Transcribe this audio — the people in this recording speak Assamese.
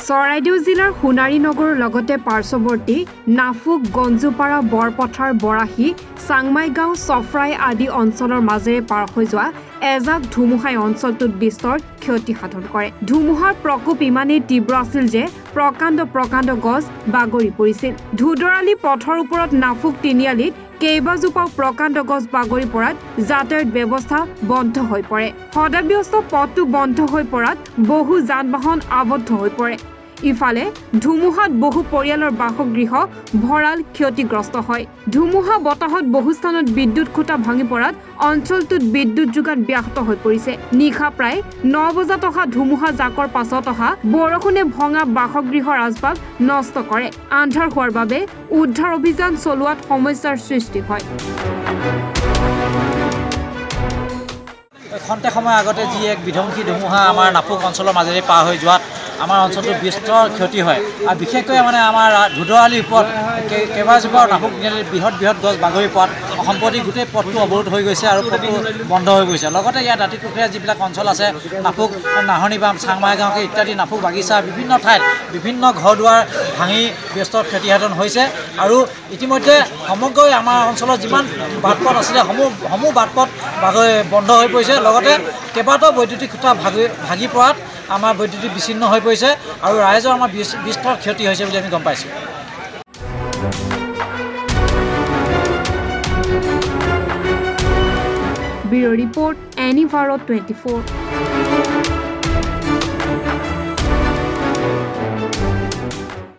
চৰাইদেউ জিলাৰ সোণাৰীনগৰৰ লগতে পাৰ্শ্বৱৰ্তী নাফুক, গঞ্জুপাৰা, বৰপথাৰ, বৰাহী, চাংমাই গাঁও, চফৰাই আদি অঞ্চলৰ মাজেৰে পাৰ হৈ যোৱা এজাক ধুমুহাই অঞ্চলটোত বিস্তৰ ক্ষতি সাধন কৰে। ধুমুহাৰ প্ৰকোপ ইমানেই তীব্ৰ আছিল যে প্ৰকাণ্ড গছ বাগৰি পৰিছিল। ধুদৰালি পথৰ ওপৰত নাফুক তিনিআলিত কেইবাজোপাও প্ৰকাণ্ড গছ বাগৰি পৰাত যাতায়াত ব্যৱস্থা বন্ধ হৈ পৰে। সদাব্যস্ত পথটো বন্ধ হৈ পৰাত বহু যান-বাহন আবদ্ধ হৈ পৰে। ইফালে ধুমুহাত বহু পৰিয়ালৰ বাসগৃহ ভঁৰাল ক্ষতিগ্ৰস্ত হয়। ধুমুহা বতাহত বহু স্থানত বিদ্যুৎ খুঁটা ভাঙি পৰাত অঞ্চলটোত বিদ্যুৎ যোগান ব্যাহত হৈ পৰিছে। নিশা প্ৰায় 9 বজাত অহা ধুমুহা জাকৰ পাছত অহা বৰষুণে ভঙা বাসগৃহৰ আচবাব নষ্ট কৰে। আন্ধাৰ হোৱাৰ বাবে উদ্ধাৰ অভিযান চলোৱাত সমস্যাৰ সৃষ্টি হয়। খন্তে সময় আগতে যি এক বিধ্বংসী ধুমুহা আমাৰ নাফুক অঞ্চলৰ মাজেৰে পাৰ হৈ যোৱাত আমাৰ অঞ্চলটো বিস্তৰ ক্ষতি হয়। আৰু বিশেষকৈ মানে আমাৰ ধুদৰালিৰ ওপৰত কেইবাজোপাও নাফুক বৃহৎ গছ বাগৰি পৰাত সম্প্ৰতি গোটেই পথটো অৱৰোধ হৈ গৈছে আৰু পথটো বন্ধ হৈ গৈছে। লগতে ইয়াত দাঁতিকাষৰীয়া যিবিলাক অঞ্চল আছে, নাফুক, নাহনিবাম, চাংমাই গাঁও ইত্যাদি নাফুক বাগিচা বিভিন্ন ঠাইত বিভিন্ন ঘৰ দুৱাৰ ভাঙি বিস্তৰ ক্ষতিসাধন হৈছে। আৰু ইতিমধ্যে সমগ্ৰ আমাৰ অঞ্চলত যিমান বাটপথ আছিলে সমূহ বাটপথ বন্ধ হৈ পৰিছে। লগতে কেইবাটাও বৈদ্যুতিক খুঁটা ভাগি পৰাত আমাৰ বৈদ্যুতিক বিচ্ছিন্ন হৈ পৰিছে আৰু ৰাইজৰ আমাৰ বিস্তৰ ক্ষতি হৈছে বুলি আমি গম পাইছোঁ। Bureau report, any Bharat 24।